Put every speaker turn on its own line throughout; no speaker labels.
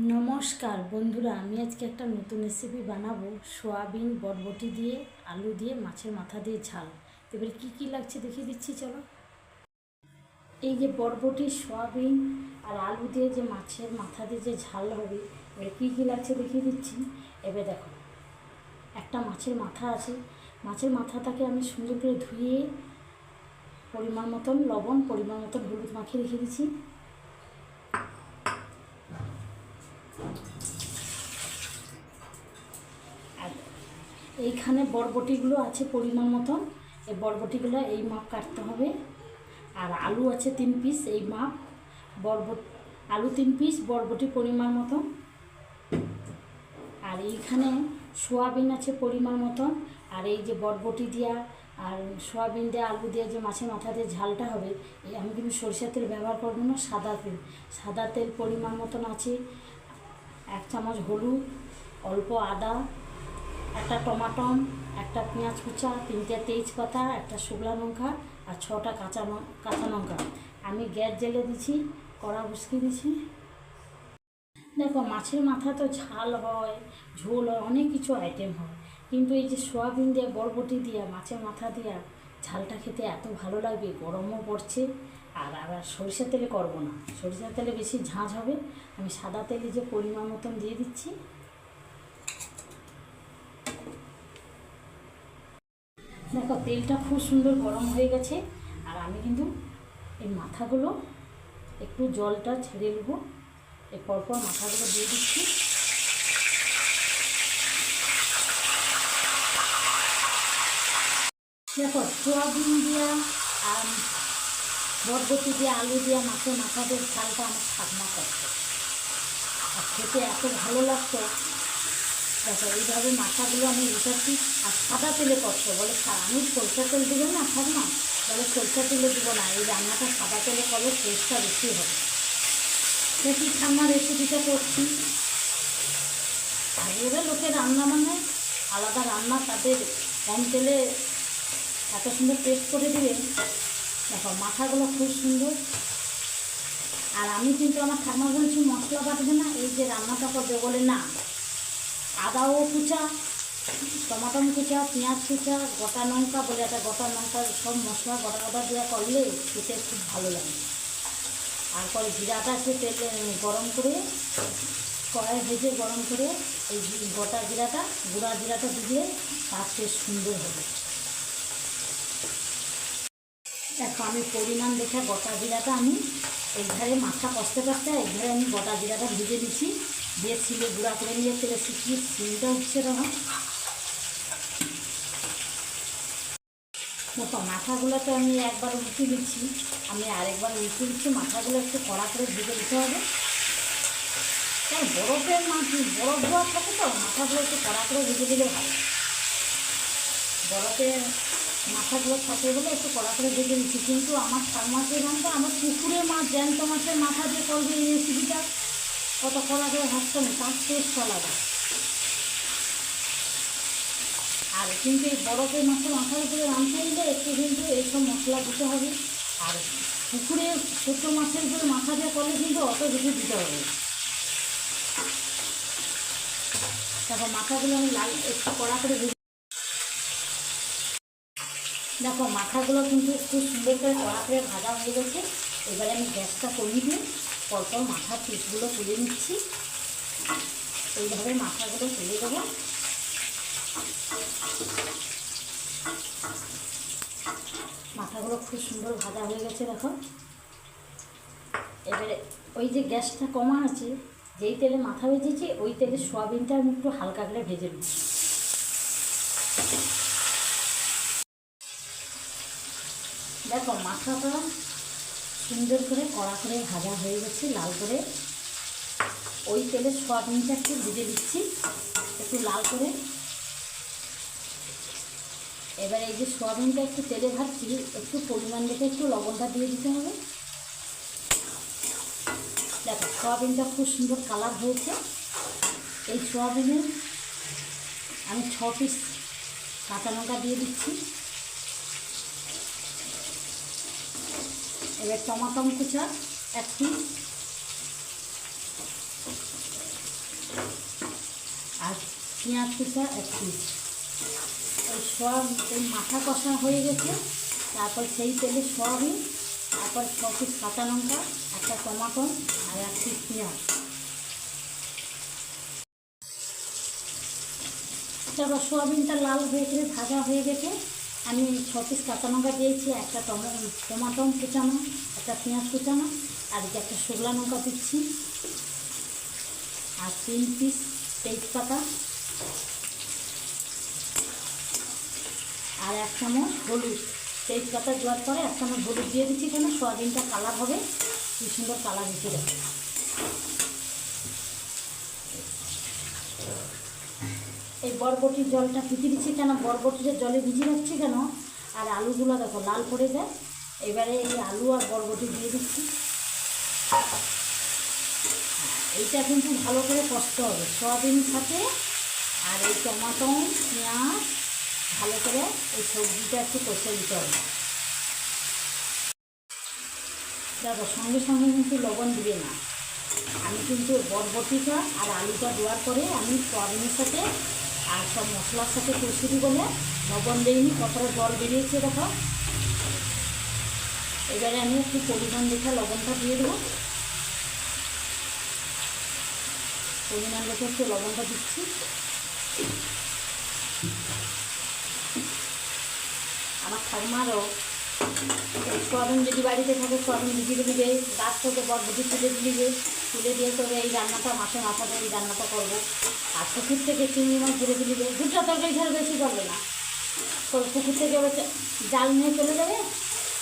নমস্কার বন্ধুরা, আমি আজকে একটা নতুন রেসিপি বানাবো। সোয়াবিন বরবটি দিয়ে, আলু দিয়ে, মাছের মাথা দিয়ে ঝাল। এবারে কী কী লাগছে দেখিয়ে দিচ্ছি, চলো। এই যে বরবটি, সোয়াবিন আর আলু দিয়ে যে মাছের মাথা দিয়ে যে ঝাল হবে, এবারে কী কী লাগছে দেখিয়ে দিচ্ছি। এবার দেখো, একটা মাছের মাথা আছে। মাছের মাথাটাকে আমি সুন্দর করে ধুয়ে পরিমাণ মতন লবণ, পরিমাণ মতন হলুদ মাখিয়ে রেখে দিচ্ছি। আর এইখানে বরবটিগুলো আছে পরিমাণ মতন। এই বরবটিগুলো এই মাপ কাটতে হবে। আর আলু আছে 3 পিস, এই মাপ। আলু 3 পিস, বরবটি পরিমাণ মতন। আর এইখানে সোয়াবিন আছে পরিমাণ মতন। আর এই যে বরবটি দিয়া আর সোয়াবিন দিয়ে আলু দিয়ে যে মাছের মাথা দিয়ে ঝালটা হবে, আমি কিন্তু সরষের তেল ব্যবহার করবো না, সাদা তেল। সাদা তেল পরিমাণ মতন আছে। 1 চামচ হলুদ, অল্প আদা, একটা টমাটম, একটা পেঁয়াজ কুচা, 3টে তেজপাতা, একটা শুকনো লঙ্কা আর 6টা কাঁচা লঙ্কা। আমি গ্যাস জ্বেলে দিচ্ছি, কড়া বসিয়ে দিচ্ছি। দেখো, মাছের মাথা তো ঝাল হয়, ঝোল হয়, অনেক কিছু আইটেম হয়, কিন্তু এই যে সোয়াবিন দিয়ে বরবটি দিয়ে মাছের মাথা দিয়া ঝালটা খেতে এত ভালো লাগবে। গরমও পড়ছে। আর সরিষার তেলে করবো না, সরিষার তেলে বেশি ঝাঁঝ হবে। আমি সাদা তেলে যে পরিমাণ মতন দিয়ে দিচ্ছি। দেখো, তেলটা খুব সুন্দর গরম হয়ে গেছে। আর আমি কিন্তু এই মাথাগুলো একটু জলটা ছেড়ে নেবো। এই পরপর মাথাগুলো দিয়ে দিচ্ছি। দেখো, সোয়াবিন দিয়া আর বরবটি দিয়ে আলু দিয়া মাছের মাথা দিয়ে ঝালটা আমার ঠাকমা করতো, আর খেতে এত ভালো লাগতো। দেখো, এইভাবে মাথাগুলো আমি উঠাচ্ছি। আর সাদা তেলে করতো বলে, আমি সরষের তেল দেবো না ঠাকমা, বলে সরষের তেলে দেবো না, এই রান্নাটা সাদা তেলে করলে টেস্টটা বেশি হবে। দেখি ঠাম্মা রেসিপিটা করছি। আগের লোকের রান্না মানে আলাদা রান্না, তাদের কম তেলে এত সুন্দর টেস্ট করে দেবে। দেখো, মাথাগুলো খুব সুন্দর। আর আমি কিন্তু আমার ঠাম্মা বলছি মশলা বাটবে না, এই যে রান্নাটা করবে, বলে না, আদাও কুচা, টমাটম কুচা, পেঁয়াজ কুচা, গোটা লঙ্কা, বলে একটা গোটা লঙ্কা, সব মশলা গোটা গোটা দেওয়া করলে খেতে খুব ভালো লাগে। তারপরে জিরাটা সে তেলে গরম করে, কড়াই ভেজে গরম করে এই গোটা জিরাটা, গুঁড়া জিরাটা দিয়ে তার টেস্ট সুন্দর হবে। দেখো, আমি পরিমাণ দেখে গোটা জিরাটা আমি এই ধারে মাথা কষতে কষতে এই ধারে আমি গোটা জিরাটা ভেজে দিচ্ছি, দিয়ে ছিলে গুঁড়া করে নিয়ে তেলে শিখিয়ে সিলটা উঠছে তখন। দেখো, মাথাগুলোতে আমি একবার উল্টে দিচ্ছি, আমি আরেকবার উল্টে দিচ্ছি। মাথাগুলো একটু কড়া করে ভেজে দিতে হবে, কারণ বরফের মাছ, বরফ দেওয়া থাকে তো, মাথাগুলো একটু কড়া করে ভেজে দিলে ভালো। বরফে মাথাগুলো থাকে বলে একটু কড়া করে ভেজে দিচ্ছি। কিন্তু আমার মাছের রান্নাটা, আমার পুকুরের মাছ, জ্যান্ত মাছের মাথা দিয়ে করবে এই রেসিপিটা, কত কড়া করে ভাজতে হবে, তার টেস্ট আলাদা। আর কিন্তু এই বরফের মাছের মাথার উপরে রাঁধতে গেলে একটু কিন্তু এইসব মশলা দিতে হবে। আর পুকুরে ছোটো মাছের উপরে মাথা দিয়ে করলে কিন্তু অত কিছু দিতে হবে। তারপর মাথাগুলো আমি লাল একটু কড়া করে ভেজে। দেখো, মাথাগুলো কিন্তু খুব সুন্দর করে কড়া করে ভাজা হয়ে গেছে। এবারে আমি গ্যাসটা কমিয়ে দিয়ে পরপর মাথার পিসগুলো তুলে নিচ্ছি। এইভাবে মাথাগুলো তুলে দেবো। মাথাগুলো খুব সুন্দর ভাজা হয়ে গেছে। দেখো, এবারে ওই যে গ্যাসটা কমা আছে, যেই তেলে মাথা ভেজেছি ওই তেলে সোয়াবিনটা আমি একটু হালকা করে ভেজে নিচ্ছি। দেখো, মাথাটা সুন্দর করে কড়া করে ভাজা হয়ে গেছে লাল করে। ওই তেলে সোয়াবিনটা একটু ভেজে দিচ্ছি একটু লাল করে। এবার এই যে সোয়াবিনটা একটু তেলে ভাজছি, একটু পরিমাণ দেখে একটু লবণটা দিয়ে দিতে হবে। দেখো, সোয়াবিনটা খুব সুন্দর কালার হয়েছে। এই সোয়াবিনে আমি 6 পিস কাঁচা লঙ্কা দিয়ে দিচ্ছি। এবার টমাটম কুচা 1 পিস, পেঁয়াজ কুচা 1 পিস। এই সব এই মাথা কষা হয়ে গেছে, তারপর সেই তেলে সয়াবিন, তারপর 6 পিস কাঁচা লঙ্কা, একটা টমাটো আর 1 পিস পেঁয়াজ। তারপর সয়াবিনটা লাল হয়ে গেলে ভাজা হয়ে গেছে, আমি 6 পিস কাঁচা লঙ্কা দিয়েছি, একটা টমাটো কুচানো, একটা পেঁয়াজ কুচানো, আর একটা শুকনো লঙ্কা দিচ্ছি, আর 3 পিস তেজপাতা, আর 1 চামচ হলুদ। তেজপাতা দেওয়ার পরে 1 চামচ হলুদ দিয়ে দিচ্ছি, কেন সয়াবিনটা কালার হবে, কি সুন্দর কালার দিতে দেবে। এই বরবটির জলটা ফুটিয়ে দিচ্ছি, কেন বরবটির জলে ভিজে রাখছি কেন, আর আলুগুলো দেখো লাল পড়ে যায়। এবারে এই আলু আর বরবটি দিয়ে দিচ্ছি। এইটা কিন্তু ভালো করে কষতে হবে সয়াবিনের সাথে, আর এই টমাটো পেঁয়াজ ভালো করে এই সবজিটা একটু কষে দিতে হবে। দেখো সঙ্গে সঙ্গে কিন্তু লবণ দিবে না, আমি কিন্তু বরবটিটা আর আলুটা দেওয়ার পরে আমি সয়াবিনের সাথে আর সব মশলার সাথে কষিয়ে বলে লবণ দিইনি, কতটা জল বেরিয়েছে দেখো। এবারে আমি একটু পরিমাণ দেখে লবণটা দিয়ে দেবো, পরিমাণ দেখে একটু লবণটা দিচ্ছি। আমার ঠাকুমারও সয়াবিন যদি বাড়িতে থাকে সয়াবিন ভিজিয়ে দিবে, গাছ থেকে বরবটি তুলে দিবে, তুলে দিয়ে তবে এই রান্নাটা মাসে মাথাতে এই রান্নাটা করবো। আর পুকুর থেকে চিংড়ি মাছ ধরে দিবে, দুটো তরকারি ছাড়া বেশি করবে না, পুকুর থেকে জাল নিয়ে চলে যাবে,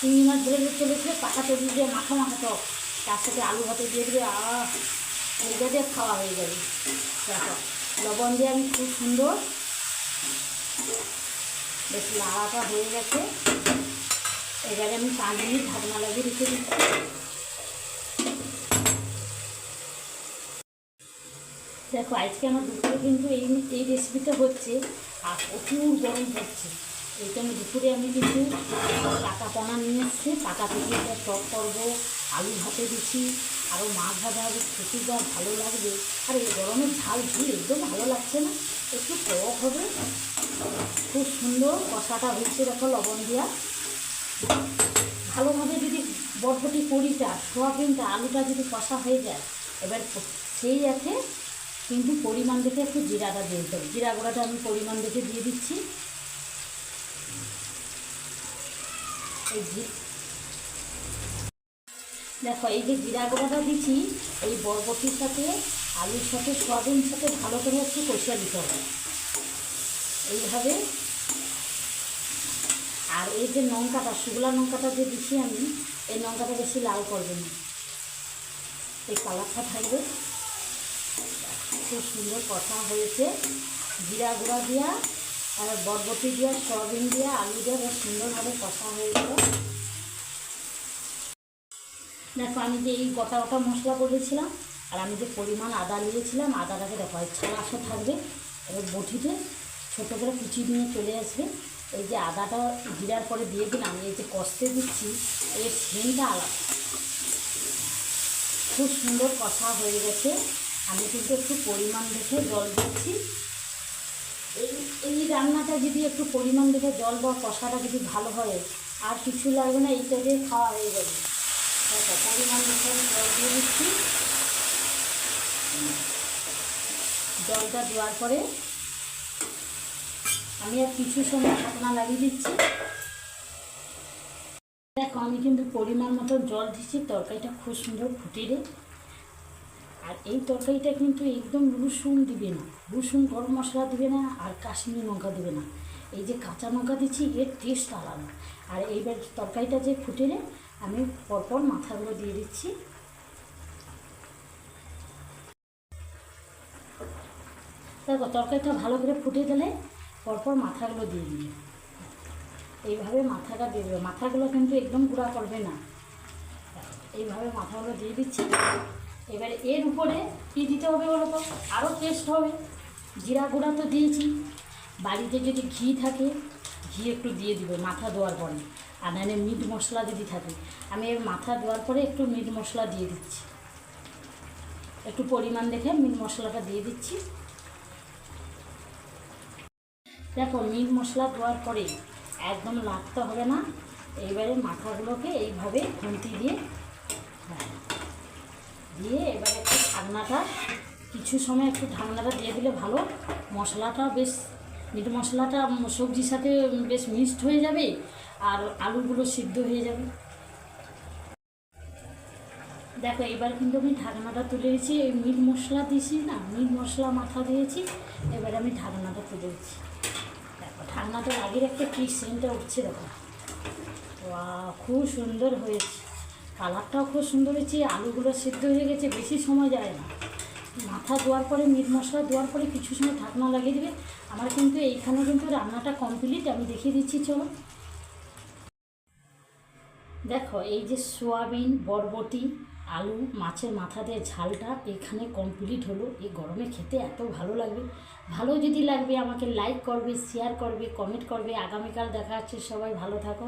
চিংড়ি মাছ ধরে চলে যাবে, পাকা তৈরি দিয়ে মাখা মাখা টক, তার সাথে আলু ভাতে দিয়ে দিবে, এইটা দিয়ে খাওয়া হয়ে যাবে। দেখো লবণ দিয়ে আমি খুব সুন্দর বেশ লাড়াটা হয়ে গেছে। এবারে আমি 5 মিনিট ঢাকনা লাগিয়ে রেখে দিচ্ছি। দেখো আজকে আমার দুপুরে কিন্তু এই রেসিপিটা হচ্ছে, আর প্রচুর গরম হচ্ছে, এই জন্য দুপুরে আমি কিন্তু কাটা পোনা নিয়ে এসছি, কাটা থেকে টক করবো, আলু ভাতে দিচ্ছি, আরও মাছ ভাজা হবে, খেতে যা ভালো লাগবে। আর এই গরমের ঝাল ঝুল একদম ভালো লাগছে না, একটু টক হবে, খুব সুন্দর কষাটা হচ্ছে। দেখো লবণ দেওয়া ভালোভাবে যদি বরবটি কড়িটা সোয়াবিনটা আলুটা যদি কষা হয়ে যায়, এবার সেই আছে কিন্তু পরিমাণ দেখে একটু জিরাটা দিয়ে দিতে হবে। জিরা গুঁড়াটা আমি পরিমাণ দেখে দিয়ে দিচ্ছি। দেখো এই যে জিরা গুঁড়াটা দিচ্ছি, এই বরবটির সাথে আলুর সাথে সোয়াবিনের সাথে ভালো করে একটু কষিয়ে দিতে হবে এইভাবে। আর এই যে লঙ্কাটা শুকনো লঙ্কাটা যে দিচ্ছি আমি, এই লঙ্কাটা বেশি লাল করবে না, এই কালারটা থাকবে। খুব সুন্দর কষা হয়েছে, জিরা গুঁড়া দেওয়া আর বরবটি দেওয়া সয়াবিন দেওয়া আলু দেওয়া বেশ সুন্দরভাবে কষা হয়ে গেল। দেখো আমি যে এই গোটা গোটা মশলা করেছিলাম, আর আমি যে পরিমাণ আদা নিয়েছিলাম, আদাটাকে দেখো ছাড়া আসা থাকবে, এবার বটিতে ছোটো করে কুচি নিয়ে চলে আসবে। এই যে আদাটা জিরার পরে দিয়ে দিলাম, এই যে কষতে দিচ্ছি, এর সেন্টটা আলাদা, খুব সুন্দর কষা হয়ে গেছে। আমি কিন্তু একটু পরিমাণ দেখে জল দিচ্ছি। এই রান্নাটা যদি একটু পরিমাণ দেখে জল বা কষাটা যদি ভালো হয়, আর কিছু লাগবে না, এইটা দিয়ে খাওয়া হয়ে যাবে। দেখো পরিমাণ দেখে আমি জল দিয়ে দিচ্ছি। জলটা দেওয়ার পরে আমি আর কিছু সময় ঢাকনা লাগিয়ে দিচ্ছি। দেখো আমি কিন্তু পরিমাণ মতো জল দিচ্ছি, তরকারিটা খুব সুন্দর ফুটিয়ে। আর এই তরকারিটা কিন্তু একদম রসুন দিবে না, রসুন গরম মশলা দিবে না, আর কাশ্মীরি লঙ্কা দেবে না, এই যে কাঁচা লঙ্কা দিচ্ছি, এর টেস্ট আলাদা। আর এইবার তরকারিটা যে ফুটিয়ে আমি পরপর মাথাগুলো দিয়ে দিচ্ছি। দেখো তরকারিটা ভালো করে ফুটিয়ে দিলে পরপর মাথাগুলো দিয়ে দিবে, এইভাবে মাথাটা দিয়ে দেবে। মাথাগুলো কিন্তু একদম গুঁড়া করবে না, এইভাবে মাথাগুলো দিয়ে দিচ্ছি। এবারে এর উপরে কী দিতে হবে বলো তো, আরও টেস্ট হবে। জিরা গুঁড়া তো দিয়েছি, বাড়িতে যদি ঘি থাকে ঘি একটু দিয়ে দিবে মাথা ধোয়ার পরে, আর নাহলে মিট মশলা যদি থাকে, আমি এর মাথা ধোয়ার পরে একটু মিট মশলা দিয়ে দিচ্ছি, একটু পরিমাণ দেখে মিট মশলাটা দিয়ে দিচ্ছি। দেখো মিট মশলা দেওয়ার পরে একদম লাগতে হবে না। এইবারে মাথাগুলোকে এইভাবে খুন্তি দিয়ে দিয়ে এবারে একটু ঢাকনাটা কিছু সময় একটু ঢাকনাটা দিয়ে দিলে ভালো। মশলাটা বেশ মিট মশলাটা সবজির সাথে বেশ মিক্সড হয়ে যাবে আর আলুগুলো সিদ্ধ হয়ে যাবে। দেখো এবার কিন্তু আমি ঢাকনাটা তুলে দিয়েছি। এই মিট মশলা দিয়েছি না, মিট মশলা মাথা দিয়েছি, এবার আমি ঢাকনাটা তুলে দিচ্ছি। দেখো ঢাকনাটার আগের একটা কি সেন্টটা উঠছে, দেখো খুব সুন্দর হয়েছে, কালারটাও খুব সুন্দর হয়েছে, আলুগুলো সিদ্ধ হয়ে গেছে, বেশি সময় যায় না। মাথা দেওয়ার পরে মিট মশলা দেওয়ার পরে কিছু সময় ঢাকনা লাগিয়ে দেবে। আমার কিন্তু এইখানে কিন্তু রান্নাটা কমপ্লিট, আমি দেখিয়ে দিচ্ছি চলো। দেখো এই যে সোয়াবিন, বরবটি, আলু, মাছের মাথা দিয়ে ঝালটা এখানে কমপ্লিট হলো। এই গরমে খেতে এত ভালো লাগবে। ভালো যদি লাগবে আমাকে লাইক করবে, শেয়ার করবে, কমেন্ট করবে। আগামীকাল দেখা হচ্ছে, সবাই ভালো থাকো।